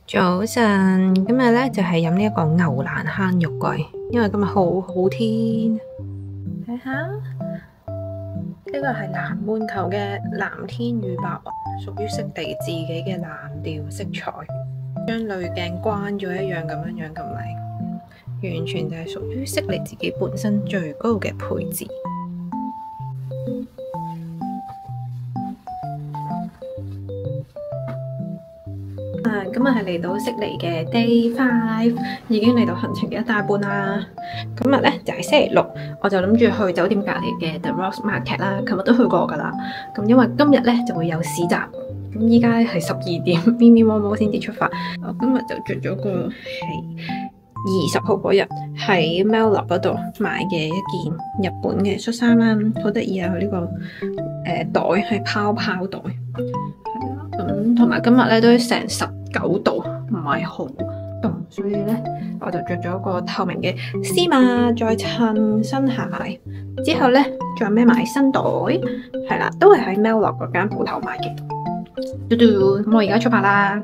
早晨，今日咧就係飲呢一個牛欄坑肉桂，因為今日好好天。睇下呢個係南半球嘅藍天與白雲，屬於悉尼自己嘅藍調色彩，將濾鏡關咗一樣咁樣咁靚，完全就係屬於悉尼自己本身最高嘅配置。今日係嚟到悉尼嘅 Day 5，已經嚟到行程嘅一大半啦。今日咧就係星期六，我就諗住去酒店隔離嘅 The Rocks Market 啦。琴日都去過噶啦。咁因為今日咧就會有市集，咁依家係12點，咪咪摸摸先至出發。我今日就着咗個係20號嗰日喺 Melrose 嗰度買嘅一件日本嘅恤衫啦，好得意啊！佢呢個袋係泡泡袋。咁同埋今日咧都成19度，唔係好凍，所以咧我就着咗個透明嘅絲襪，再襯新鞋，之後咧再孭埋新袋，係啦，都係喺 Melrose 嗰間鋪頭買嘅。嘟嘟，咁我而家出發啦！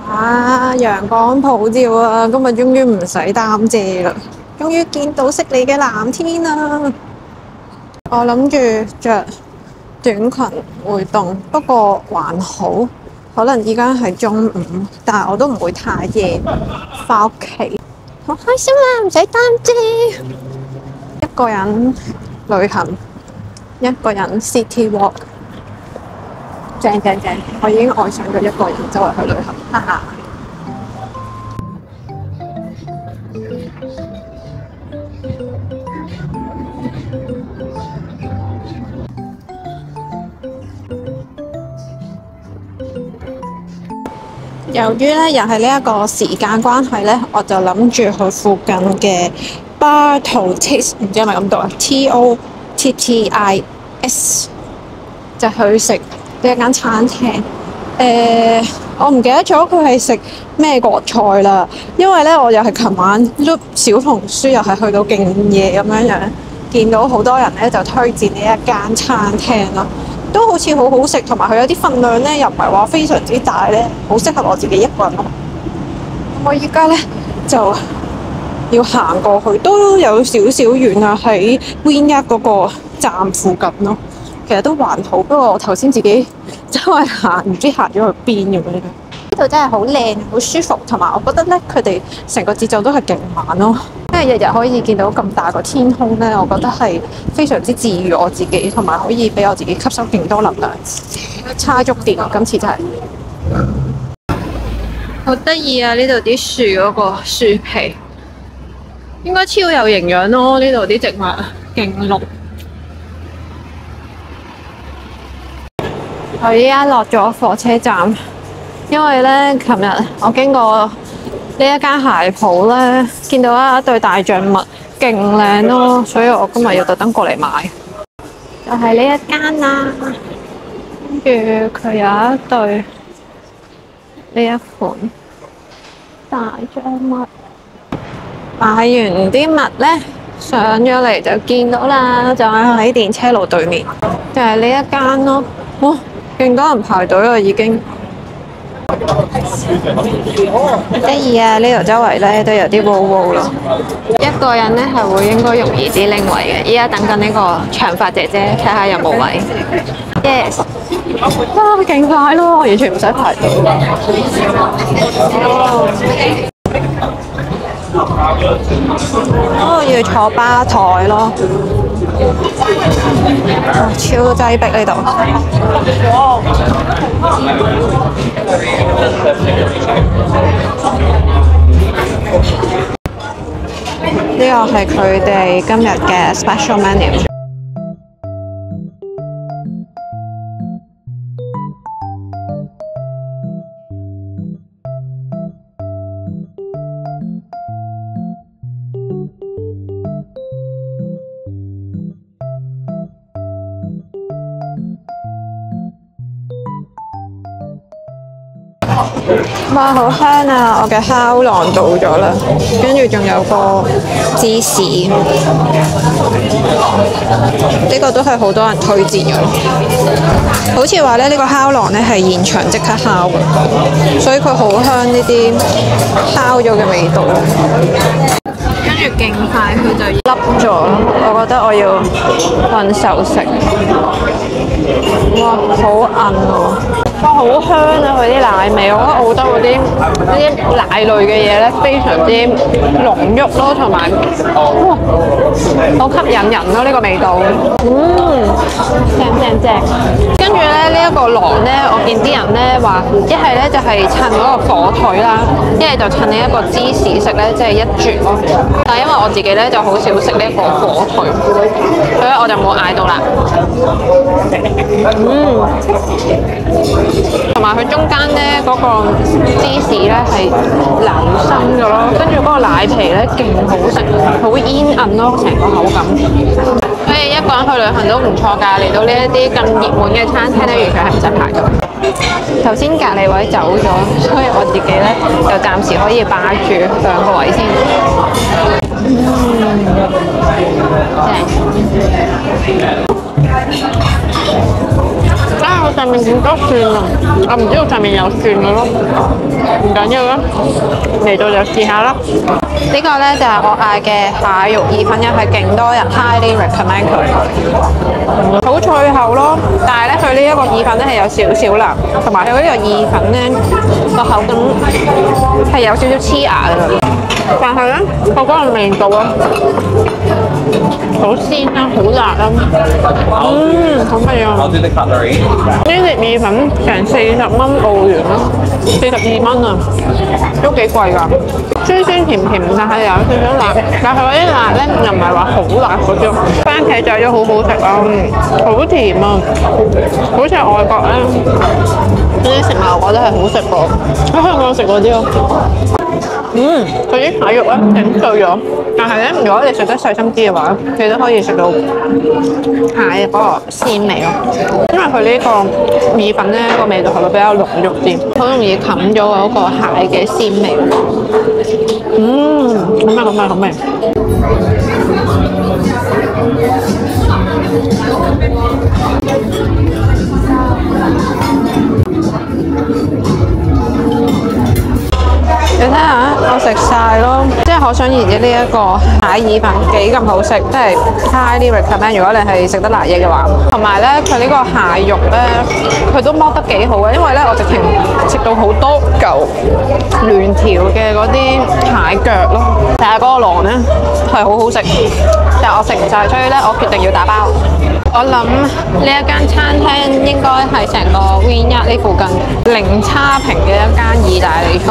哇，陽光普照啊！今日終於唔使擔遮啦，終於見到悉尼嘅藍天啦！我諗住着短裙會凍，不過還好，可能依家係中午，但係我都唔會太夜返屋企。好開心啊，唔使擔遮，一個人旅行，一個人 city walk， 正，我已經愛上咗一個人周圍去旅行，哈哈。由於咧又係呢一個時間關係咧，我就諗住去附近嘅 Bartottis， 唔知係咪咁讀啊 ？Tottis 就去食呢一間餐廳。我唔記得咗佢係食咩國菜啦，因為咧我又係琴晚碌小紅書，又係去到勁夜咁樣，見到好多人咧就推薦呢一間餐廳啦。都好似好好食，同埋佢有啲份量咧，又唔係話非常之大咧，好適合我自己一個人咯。我依家咧就要行過去，都有少少遠啊，喺 Wynyard 嗰個站附近咯。其實都還好，不過我頭先自己周圍行，唔知行咗去邊咁樣。呢度真係好靚，好舒服，同埋我覺得咧，佢哋成個節奏都係勁慢咯。因為日日可以見到咁大個天空咧，我覺得係非常之治癒我自己，同埋可以俾我自己吸收勁多能量。叉足電啊！今次真係好得意啊！呢度啲樹嗰個樹皮應該超有營養咯。呢度啲植物勁綠。我依家落咗火車站，因為咧，琴日我經過呢一間鞋鋪咧，見到一對大象襪，勁靚咯，所以我今日要特登過嚟買。就係呢一間啦，跟住佢有一對呢一款大象襪。買完啲襪咧，上咗嚟就見到啦，就喺電車路對面，就係呢一間咯。哇，勁多人排隊啦，已經。得意啊！呢度周圍咧都有啲烏烏咯。一個人咧係會應該容易啲拎位嘅。依家等緊呢個長髮姐姐，睇下有冇位。Yes， 哇，勁快咯，完全唔使排隊。哦，要坐吧台咯。超擠迫呢度。呢個係佢哋今日嘅 special menu。哇，好香啊！我嘅烤囊到咗啦，跟住仲有個芝士，呢個都係好多人推薦嘅咯。好似話咧，呢個烤囊咧係現場即刻烤嘅，所以佢好香呢啲烤咗嘅味道。跟住勁快，佢就凹咗咯。我覺得我要揾手食。哇，好韌喎！哇，好香啊！佢啲奶味，我覺得澳洲嗰啲奶類嘅嘢咧，非常之濃郁咯，同埋哇，好吸引人咯呢個味道。正。跟住咧呢一個囊咧，我見啲人咧話，一係咧就係襯嗰個火腿啦，一係就襯呢一個芝士食咧，即係一絕咯。但係因為我自己咧就好少食呢一個火腿，所以我就冇嗌到啦。同埋佢中間咧嗰個芝士咧係流心嘅咯，跟住嗰個奶皮咧勁好食，好煙韌咯，成個口感。所以一個人去旅行都唔錯㗎，嚟到呢一啲咁熱門嘅餐廳咧，完全係唔使排隊。頭先隔離位走咗，所以我自己咧就暫時可以霸住兩個位先。我上面點多蒜啊！我唔知道上面有蒜嘅咯，唔緊要啦，嚟到就試下啦。呢個咧就係我嗌嘅蟹肉意粉，又係勁多人 highly recommend 佢，好脆口咯。但係咧佢呢一個意粉咧係有少少辣，同埋佢呢個意粉咧個口感係有少少黐牙嘅，但係咧我嗰個味道啊，好鮮啦，好辣啦，好味啊！呢碟意粉成40蚊澳元啦，42蚊啊，都幾貴㗎。酸酸甜甜，但係有少少辣，但係嗰啲辣咧又唔係話好辣嗰種。番茄仔都好好食啊，好甜啊，好似外國咧呢啲食物，我覺得係好食過喺香港食嗰啲咯。佢啲蟹肉咧整碎咗，但係咧如果你食得細心啲嘅話，你都可以食到蟹嗰個鮮味咯。因為佢呢個意粉咧個味道係會比較濃郁啲，好容易冚咗嗰個蟹嘅鮮味。好味。你睇下，我食晒咯，即係可想而知呢一個蟹意粉幾咁好食，即係 highly recommend。如果你係食得辣嘢嘅話，同埋咧佢呢個蟹肉咧，佢都剝得幾好嘅，因為咧我直情食到好多嚿亂條嘅嗰啲蟹腳咯，但係嗰個囊咧係好好食，但係我食唔晒，所以咧我決定要打包。我諗呢一間餐廳應該係成個 Wynyard 呢附近零差評嘅一間意大利菜。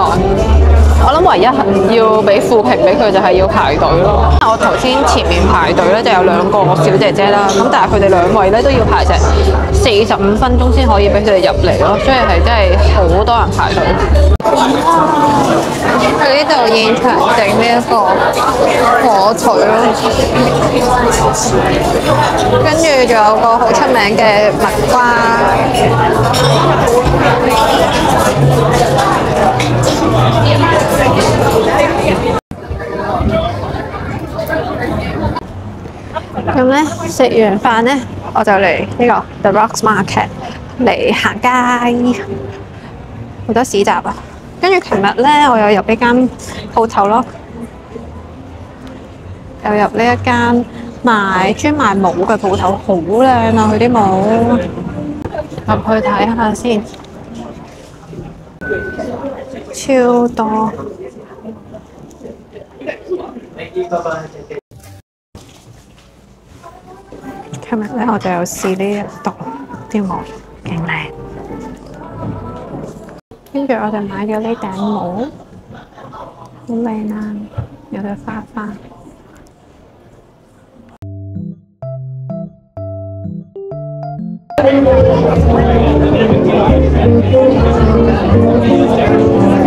我諗唯一要俾負評俾佢就係要排隊咯。我頭先前面排隊咧就有兩個小姐姐啦，咁但係佢哋兩位咧都要排成45分鐘先可以俾佢哋入嚟咯，所以係真係好多人排隊。佢呢度現場整呢一個火腿咯，跟住仲有個好出名嘅蜜瓜。咁咧食完飯咧，我就嚟呢個 The Rocks Market 嚟行街，好多市集啊！跟住琴日咧，我又入呢間鋪頭咯，又入呢一間專賣帽嘅鋪頭，好靚啊！佢啲帽，入去睇下先，超多。今日咧我就有試呢一度啲帽，勁靚。跟住我就買咗呢頂帽，好靚啊！有對花花。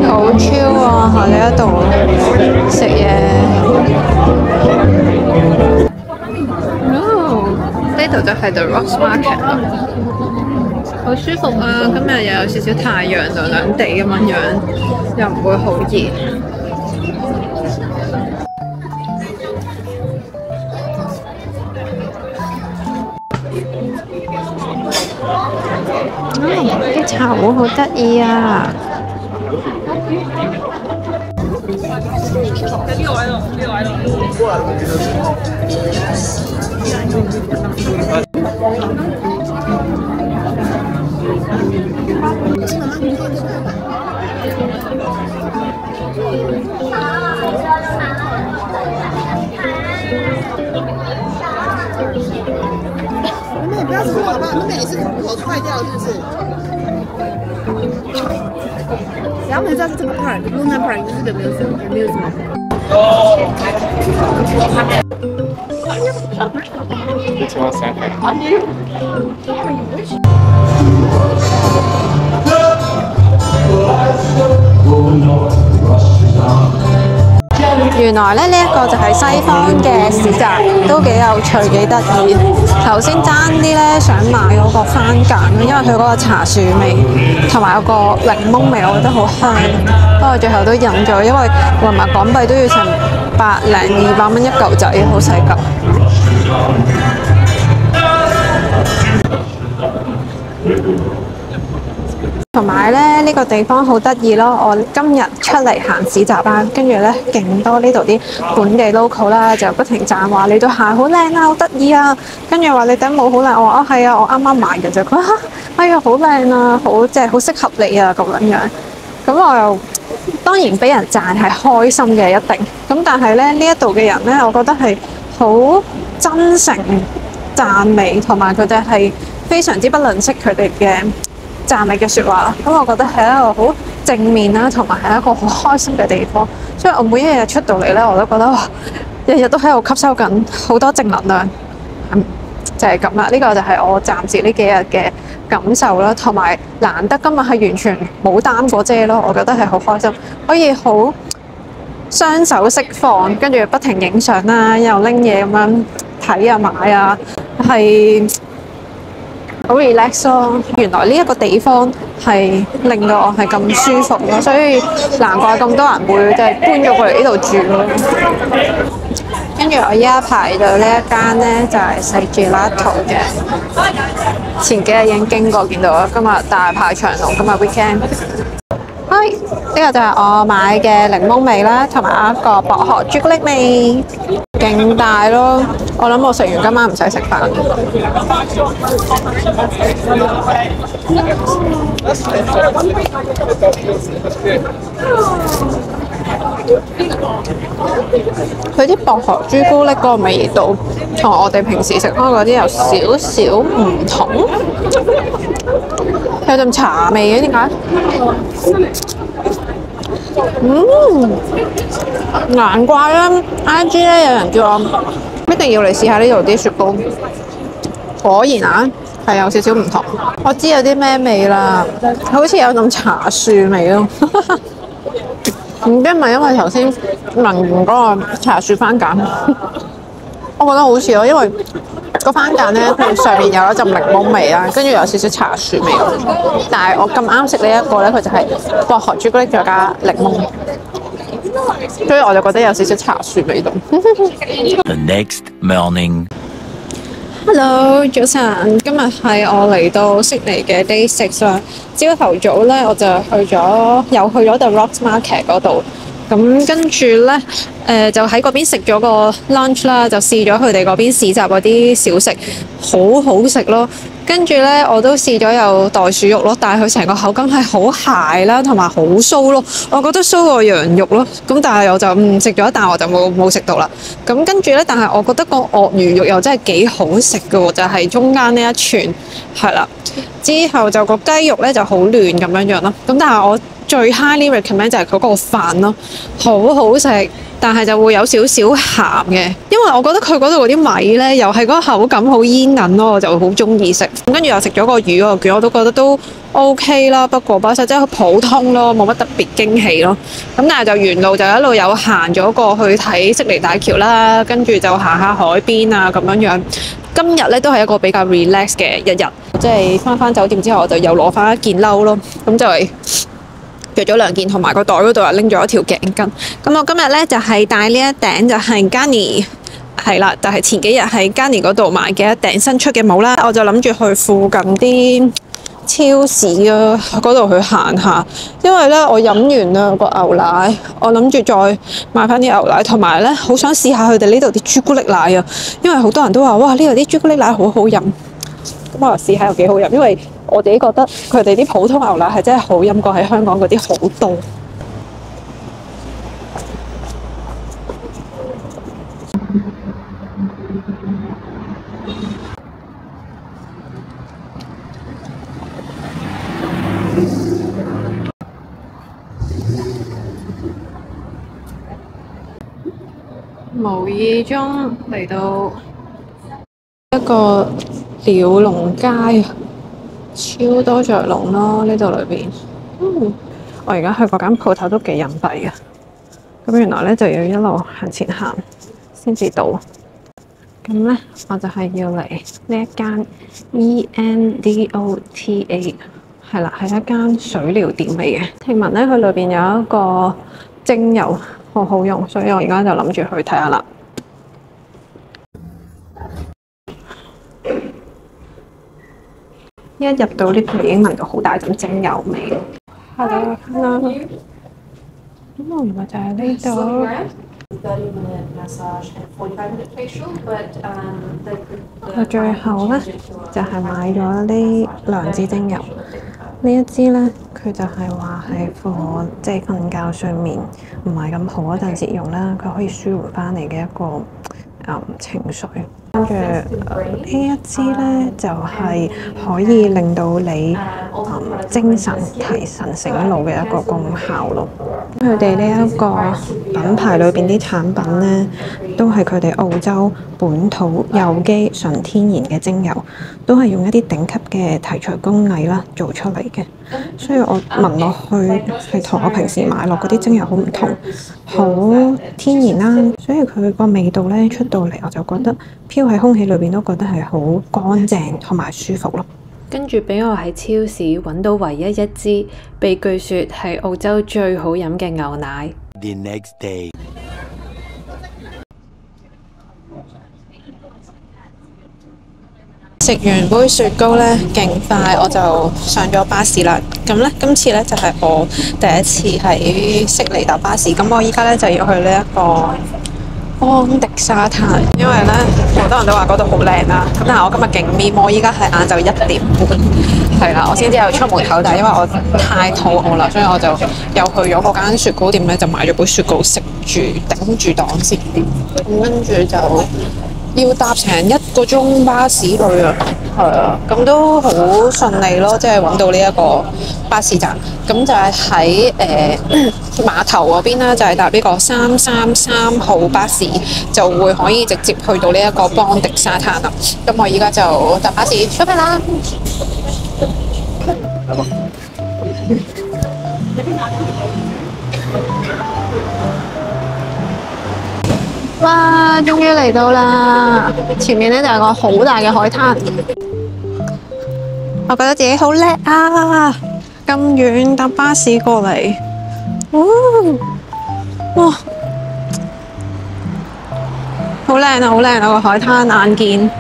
好超啊！喺呢一度食嘢。呢度就係 The Rocks Market 啦。好舒服啊！今日又有少少太陽，涼涼地咁樣，又唔會好熱。啲茶壺好得意啊！妹妹不要吃好不好？妹妹你是骨头坏掉是不是？然后我们知道是这个 part，Luna part 就是有没有什么？原來咧呢一個就係西方嘅市集，都幾有趣幾得意。頭先爭啲咧想買嗰個番梘，因為佢嗰個茶樹味同埋有個檸檬味，我覺得好香。不過最後都忍咗，因為換埋港幣都要成100-200蚊一嚿仔，好細嚿。同埋咧，呢個地方好得意咯！我今日出嚟行市集啦，跟住咧勁多呢度啲本地 local 啦，就不停讚話你對鞋好靚啊，好得意啊！跟住話你頂帽好靚，我話係啊，我啱啱買嘅啫。佢話哎呀好靚啊，好即係好適合你啊咁樣。咁我又當然俾人讚係開心嘅一定。咁但係咧呢一度嘅人咧，我覺得係好真誠讚美，同埋佢哋係非常之不吝嗇佢哋嘅讚美嘅説話，咁我覺得係一個好正面啦，同埋係一個好開心嘅地方。所以我每一日出到嚟咧，我都覺得哇，日日都喺度吸收緊好多正能量。就係咁啦，呢個就係我暫時呢幾日嘅感受啦，同埋難得今日係完全冇擔過遮咯，我覺得係好開心，可以好雙手釋放，跟住不停影相啦，又拎嘢咁樣睇啊買啊，係好 relax 咯，原來呢一個地方係令到我係咁舒服咯，所以難怪咁多人會即係搬咗過嚟呢度住咯。跟住我依家排到呢一間咧就係食 gelato 嘅，前幾日已經經過見到啦，今日大排長龍，今日 weekend。呢個就係我買嘅檸檬味啦，同埋一個薄荷朱古力味，勁大咯！我諗我食完今晚唔使食飯。佢啲薄荷朱古力嗰個味道，同我哋平時食開嗰啲有少少唔同，有陣茶味嘅，點解？難怪啦 ！IG 咧有人叫我一定要嚟試下呢度啲雪糕，果然啊係有少少唔同。我知有啲咩味啦，好似有種茶樹味咯。唔知係咪因為頭先聞完嗰個茶樹番梘，我覺得好似咯，因為個番梘咧佢上面有一陣檸檬味啦，跟住有少少茶樹味。但係我咁啱食呢一個咧，佢就係薄荷朱古力再加檸檬，所以我就覺得有少少茶樹味道。The next morning. Hello， 早晨，今日係我嚟到悉尼嘅 Day 6啦。朝頭早咧，我就又去咗 The Rocks Market 嗰度。咁跟住咧，就喺嗰邊食咗個 lunch 啦，就試咗佢哋嗰邊市集嗰啲小食，好好食咯。跟住咧，我都試咗有袋鼠肉咯，但係佢成個口感係好柴啦，同埋好酥咯。我覺得酥過羊肉咯。咁但係我就食咗一啖，我就冇食到啦。咁跟住咧，但係我覺得個鱷魚肉又真係幾好食嘅喎，就係中間呢一串係啦。之後就個雞肉咧就好嫩咁樣咯。咁但係我最 highly recommend 就係嗰個飯咯，好好食，但係就會有少少鹹嘅，因為我覺得佢嗰度嗰啲米咧又係嗰個口感好煙韌咯，我就好中意食。跟住又食咗個魚個卷，我都覺得都 OK 啦，不過巴實即係普通咯，冇乜特別驚喜咯。咁但係就沿路就一路有行咗過去睇悉尼大橋啦，跟住就行下海邊啊咁樣樣。今日咧都係一個比較 relax 嘅一日，即係翻酒店之後，我就又攞翻一件褸咯，咁就係着咗2件，同埋個袋嗰度又拎咗一條頸巾。咁我今日咧就係戴呢一頂就係 Garnier 係啦，就係前幾日喺 Garnier 嗰度買嘅一頂新出嘅帽啦。我就諗住去附近啲超市啊嗰度去行下，因為咧我飲完啦個牛奶，我諗住再買翻啲牛奶，同埋咧好想試下佢哋呢度啲朱古力奶啊，因為好多人都話哇呢度啲朱古力奶好好飲，咁我又試下有幾好飲，因為我自己覺得佢哋啲普通牛奶係真係好飲過喺香港嗰啲好多。無意中嚟到一個鳥籠街啊，超多雀籠咯呢度裏邊。我而家去嗰間鋪頭都幾隱蔽嘅，咁原來咧就要一路向前行先至到。咁咧我就係要嚟呢一間 ENDOTA， 係啦，係一間水療店嚟嘅。聽聞咧佢裏邊有一個精油好好用，所以我而家就諗住去睇下啦。一入到呢度已經聞到好大陣精油味。Hello， 原來就係呢度。我最後咧就係買咗呢2支精油。呢一支咧，佢就係話係for即係瞓覺睡眠唔係咁好嗰陣時用啦，佢可以舒緩翻嚟嘅一個情緒。跟住呢一支咧就係可以令到你精神提神醒腦嘅一個功效咯。佢哋呢一個品牌裏邊啲產品咧，都係佢哋澳洲本土有機純天然嘅精油，都係用一啲頂級嘅提取工藝啦做出嚟嘅，所以我聞落去係同我平時買落嗰啲精油好唔同，好天然啦，所以佢個味道咧出到嚟，我就覺得飄喺空氣裏邊都覺得係好乾淨同埋舒服咯。跟住俾我喺超市揾到唯一一支被據說係澳洲最好飲嘅牛奶。The next day. 食完杯雪糕咧，勁快我就上咗巴士啦。咁咧，今次咧就係我第一次喺悉尼搭巴士。咁我依家咧就要去呢一個邦迪沙灘，因為咧好多人都話嗰度好靚啦。咁但係我今日勁咪，我依家係晏晝1點半，係啦，我先至有出門口，但係因為我太肚餓啦，所以我就又去咗嗰間雪糕店咧，就買咗杯雪糕食住頂住檔先。咁跟住就要搭成1個鐘巴士去啊，係啊，咁都好順利咯，即係揾到呢一個巴士站，咁就係喺碼頭嗰邊啦，就係搭呢個333號巴士，就會可以直接去到呢一個邦迪沙灘啦。咁我而家就搭巴士出發啦。哇！終於嚟到啦！前面咧就係個好大嘅海灘，我覺得自己好叻啊！咁遠搭巴士過嚟，哇！好靚啊！好靚啊！個海灘眼見，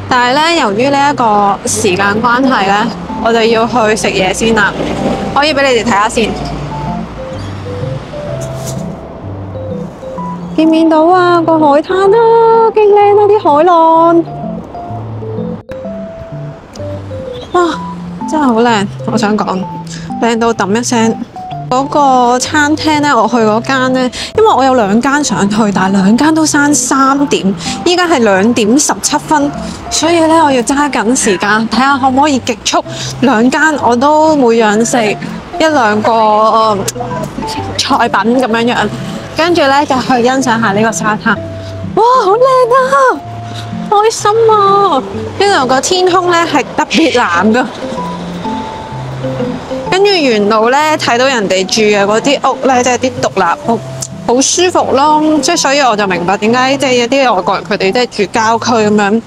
但係咧，由於呢一個時間關係咧，我哋要去食嘢先啦。可以俾你哋睇下先。見唔見到啊？個海灘啊，勁靚啊！啲海浪，哇，真係好靚！我想講，靚到揼一聲。嗰個餐廳咧，我去嗰間咧，因為我有2間想去，但係2間都閂3點，依家係2點17分，所以咧我要揸緊時間，睇下可唔可以極速2間我都每樣食1-2個菜品咁樣樣。跟住咧就去欣賞下呢個沙灘，哇，好靚啊，開心啊！呢度個天空咧係特別藍噶，跟住沿路咧睇到人哋住嘅嗰啲屋咧，即係啲獨立屋，好舒服咯。即係所以我就明白點解即係有啲外國人佢哋即係住郊區咁樣，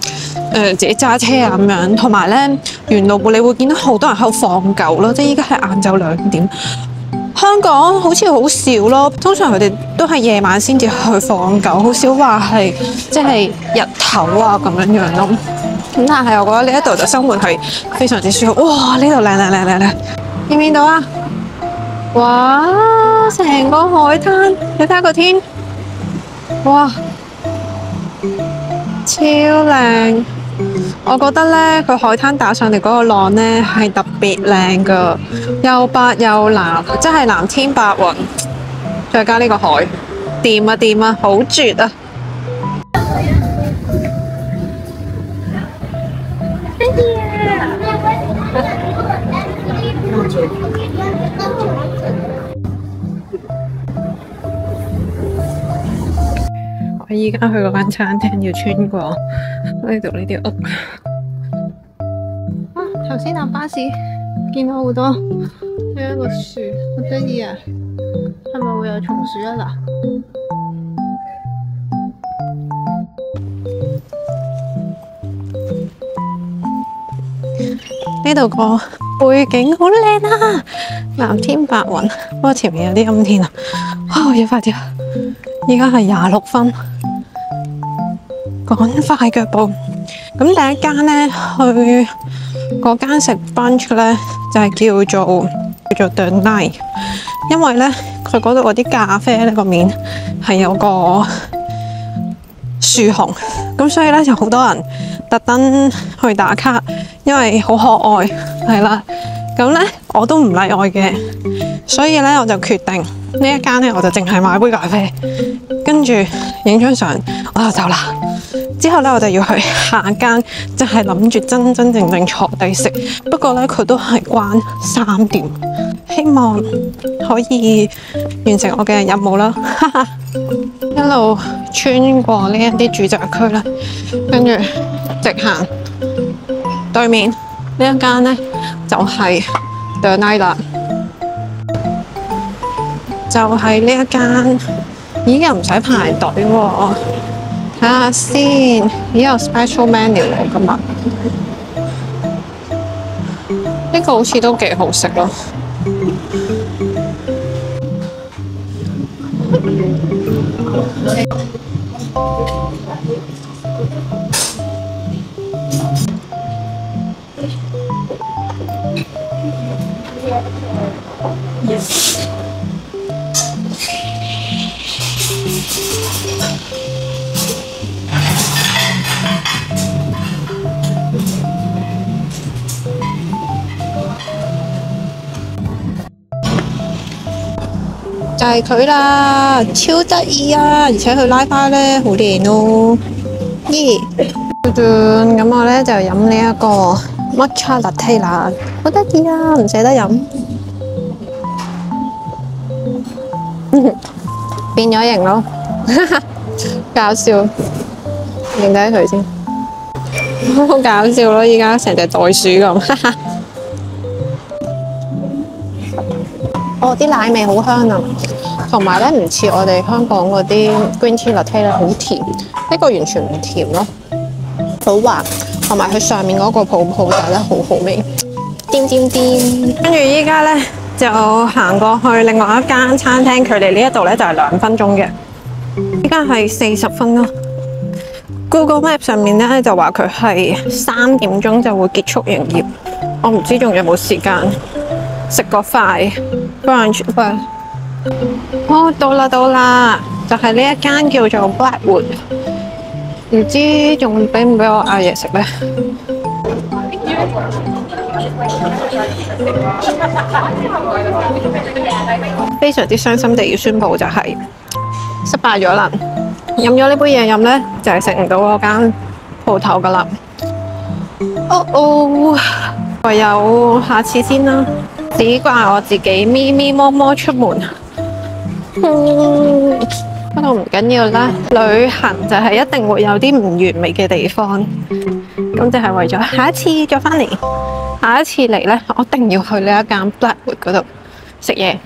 自己揸車啊咁樣，同埋咧沿路你會見到好多人喺度放狗咯。即係依家係晏晝2點。香港好似好少咯，通常佢哋都係夜晚先至去放狗，好少話係即係日頭啊咁樣樣咯。咁但係我覺得呢一度就生活係非常之舒服。哇！呢度靚，見唔見到啊？哇！成個海灘，你睇下個天，哇！超靚。我覺得咧，佢海灘打上嚟嗰個浪咧係特別靚噶，又白又藍，真係藍天白雲，再加呢個海，掂啊，好絕啊！我依家去嗰間餐廳要穿過呢度呢啲屋。啊！頭先搭巴士見到好多呢一個樹，好得意啊！係咪會有松鼠啊？嗱，呢度個背景好靚啊，藍天白雲。不過前面有啲陰天啊，我要快啲。依家係26分。趕快腳步，咁第一間咧去嗰間食 brunch 咧就係叫做 The Night， 因為咧佢嗰度嗰啲咖啡咧個面係有個樹熊，咁所以咧就好多人特登去打卡，因為好可愛係啦。咁咧我都唔例外嘅，所以咧我就決定呢一間咧我就淨係買杯咖啡，跟住影張相我就走啦。之後咧，我就要去下間，就係諗住真正坐低食。不過咧，佢都係關3點，希望可以完成我嘅任務啦。一路穿過呢一啲住宅區啦，跟住直行對面呢一間咧，就係 The Night 啦，就係呢一間，咦又唔使排隊喎。睇下先，咦有 special menu 喎今日，呢個好似都幾好食咯。就係佢啦，超得意啊！而且佢拉花咧好靚咯，耶！咁我咧就飲呢一個 matcha latte 啦，好得意啊，唔捨得飲。變咗型咯，搞笑，認低佢先，好搞笑咯！依家成隻袋鼠咁。哦，啲奶味好香啊！同埋咧唔似我哋香港嗰啲 green tea latte 咧好甜，呢個完全唔甜咯，好滑，同埋佢上面嗰個泡泡仔咧好好味，掂。跟住依家咧就行過去另外一間餐廳，距離呢一度咧就係2分鐘嘅，依家係40分咯。Google Map 上面咧就話佢係3點鐘就會結束營業，我唔知仲有冇時間食個快 brunch。哦，到啦，就係呢一間叫做 Blackwood， 唔知仲俾唔俾我嗌嘢食咧？非常之傷心地要宣佈就係失敗咗啦！飲咗呢杯嘢飲咧，就係食唔到嗰間鋪頭噶啦。唯有下次先啦，只怪我自己咪咪摸摸出門。不過唔緊要啦，旅行就係一定會有啲唔完美嘅地方，咁就係為咗下一次再返嚟，下一次嚟咧，我一定要去呢一間 Blackwood 嗰度食嘢。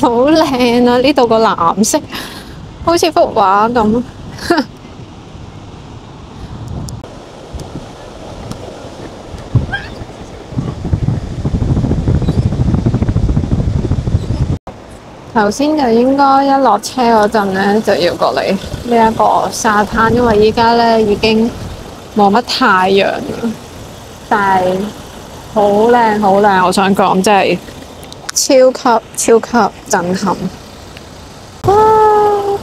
好靚啊！呢度個藍色好似幅畫咁。頭先就應該一落車嗰陣咧，就要過嚟呢一個沙灘，因為依家咧已經冇乜太陽啦，但係好靚好靚，我想講真係超級震撼。哇，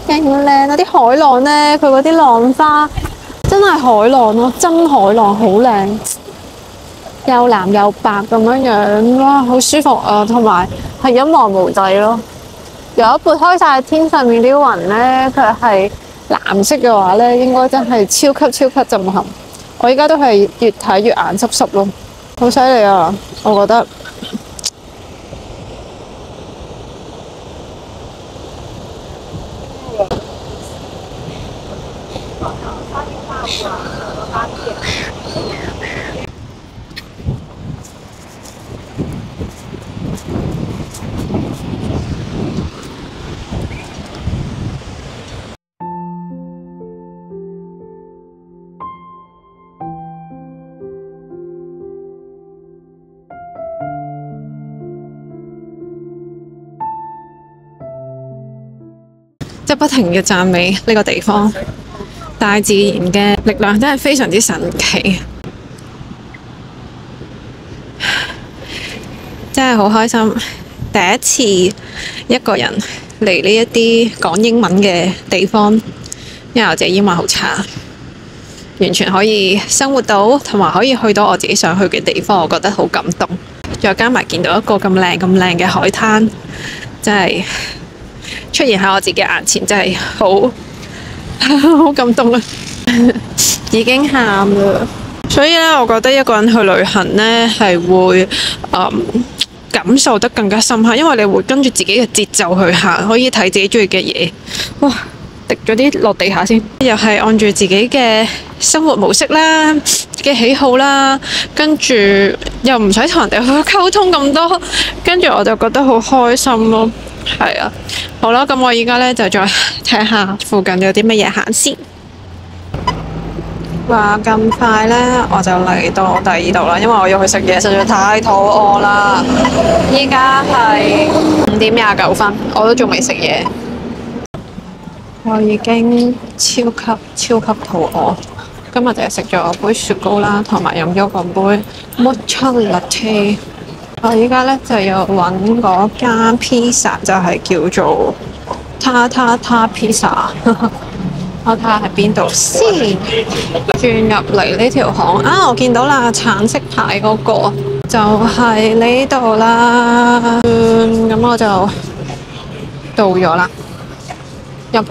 勁靚啊！啲海浪咧，佢嗰啲浪花真係海浪咯，真海浪，好靚，又藍又白咁樣樣，哇，好舒服啊！同埋係一望無際咯。如果撥開晒天上面啲雲咧，佢係藍色嘅話咧，應該真係超級震撼。我依家都係越睇越眼濕濕咯，好犀利啊！我覺得。即係不停嘅讚美呢個地方，大自然嘅力量真係非常之神奇，真係好開心。第一次一個人嚟呢一啲講英文嘅地方，因為我自己英文好差，完全可以生活到，同埋可以去到我自己想去嘅地方，我覺得好感動。再加埋見到一個咁靚嘅海灘，真係〜出現喺我自己眼前，真係好感動啊！已經喊啦。所以咧，我覺得一個人去旅行呢，係會感受得更加深刻，因為你會跟住自己嘅節奏去行，可以睇自己中意嘅嘢。哇！滴咗啲落地下先，又係按住自己嘅生活模式啦，自己喜好啦，跟住又唔使同人哋去溝通咁多，跟住我就覺得好開心咯。係啊，好啦，咁我而家咧就再睇下附近有啲乜嘢行先。話咁快咧，我就嚟到第二度啦，因為我要去食嘢，實在太肚餓啦。依家係5:29，我都仲未食嘢。我已經超級肚餓。今日就係食咗杯雪糕啦，同埋飲咗個杯 Mocha Latte。我依家咧就要揾嗰間 pizza， 就係叫做他 pizza。我睇下喺邊度先。轉入嚟呢條巷啊，我見到啦，橙色牌嗰個就係呢度啦。咁我就到咗啦，入去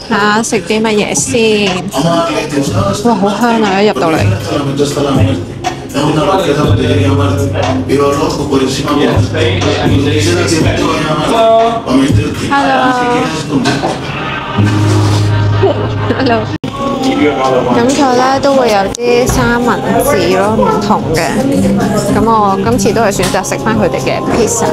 睇下食啲乜嘢先。哇，好香啊！一入到嚟。Hello。咁佢咧都會有啲三文治咯，唔同嘅。咁我今次都係選擇食翻佢哋嘅 pizza。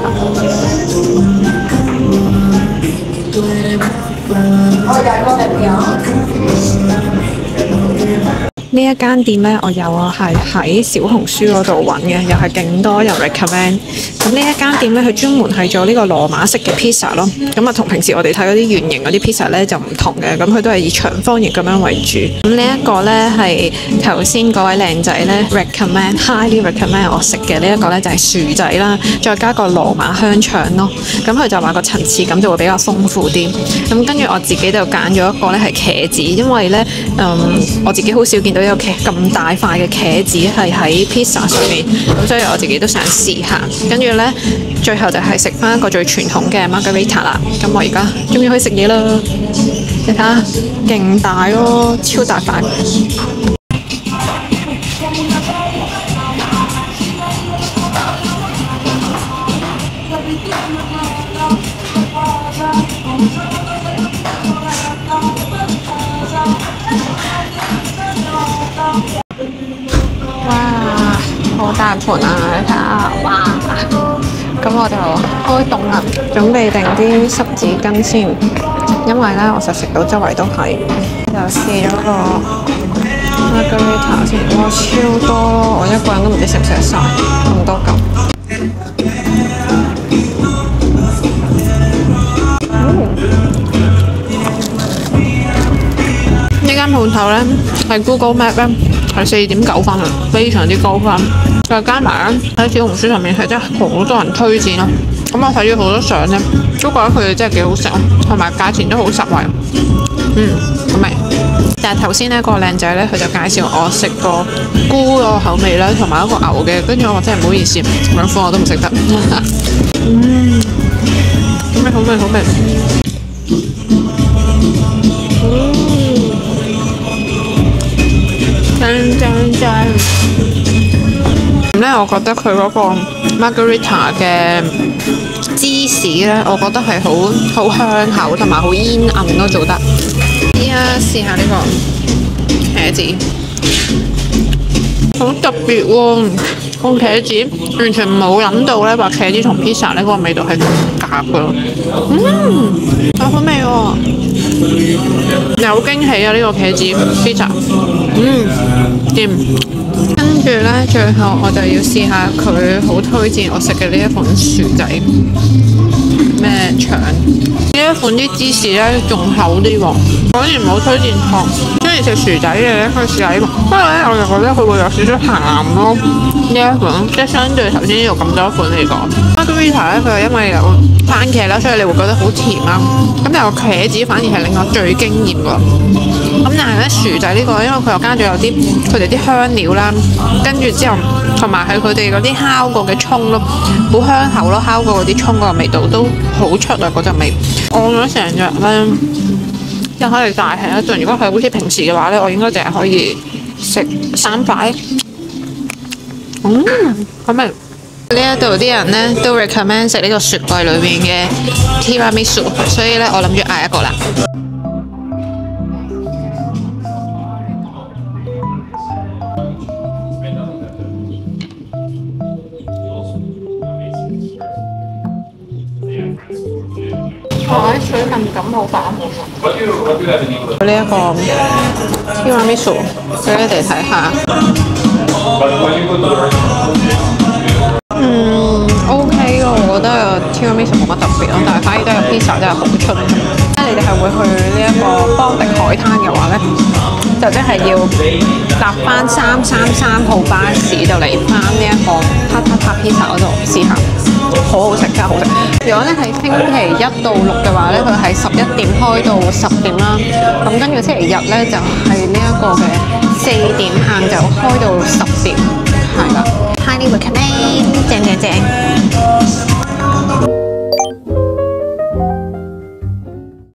呢一間店咧，我又係喺小紅書嗰度揾嘅，又係勁多人 recommend。咁呢一間店咧，佢專門係做呢個羅馬式嘅 pizza 咯。咁啊，同平時我哋睇嗰啲圓形嗰啲 pizza 咧就唔同嘅。咁佢都係以長方形咁樣為主。咁呢一個咧係頭先嗰位靚仔咧 highly recommend 我食嘅呢一個咧就係薯仔啦，再加個羅馬香腸咯。咁佢就話個層次感就會比較豐富啲。咁跟住我自己就揀咗一個咧係茄子，因為咧我自己好少見到有咁大塊嘅茄子係喺 pizza 上面，咁所以我自己都想試下。跟住咧，最後就係食翻一個最傳統嘅 margherita 啦。咁我而家終於可以食嘢啦！你睇下，勁大咯，超大塊。哇，好大盤啊！你睇下，哇！咁我就開凍啦，準備定啲濕紙巾先，因為咧我實食到周圍都係。就試咗個 Margarita 先，哇超多咯！我一個人都唔知食唔食得晒咁多嚿。呢間鋪頭咧係 Google Map 咧係4.9分啊，非常之高分。再加埋咧喺小紅書上面係真係好多人推薦咯。咁我睇咗好多相咧，都覺得佢哋真係幾好食，同埋價錢都好實惠。咁咪。但係頭先咧個靚仔咧，佢就介紹我食個菇個口味啦，同埋一個牛嘅，跟住我真係唔好意思，兩款我都唔食得。好味好味。正。咁咧，我覺得佢嗰個 Margarita 嘅芝士咧，我覺得係好香口同埋好煙韌都做得。依家試下呢個茄子，好特別喎！個茄子完全冇諗到咧，話茄子同 pizza 呢個味道係咁夾嘅咯。好味喎！有驚喜啊！呢個茄子 pizza，掂。跟住咧，最後我就要試下佢好推薦我食嘅呢一款薯仔，咩腸？呢一款啲芝士咧仲厚啲喎，果然唔好推薦錯。中意食薯仔嘅咧，可以試下呢個。不過咧，我就覺得佢會有少少鹹咯。呢一款即係相對頭先呢度咁多款嚟講 ，Margarita 咧佢係因為有番茄啦，所以你會覺得好甜啦。咁但係個茄子反而係令我最驚豔喎。咁但係咧薯仔呢個，因為佢又加咗有啲佢哋啲香料啦，跟住之後同埋係佢哋嗰啲烤過嘅葱咯，好香口咯，烤過嗰啲葱嗰個味道都好出啊嗰陣味。按咗成日咧，又可以大吃一頓。如果係好似平時嘅話咧，我應該淨係可以食3塊。好味！呢一度啲人咧都 recommend 食呢個雪櫃裏邊嘅 tiramisu， 所以咧我諗住嗌一個啦。水分感好飽滿喎。呢一個 tiramisu， 俾你哋睇下。OK 咯，我覺得 tiramisu 冇乜特別咯，但係反而都有 pizza 真係好出名。你哋係會去呢一個邦迪海灘嘅話咧，就即係要搭翻333號巴士就嚟翻呢一個塔 pizza 嗰度試下。好好食，真係好食。如果咧係星期1到6嘅話咧，佢係11點開到10點啦。咁跟住星期日咧就係呢一個嘅4點晏晝開到10點，係啦。Highly recommend，正。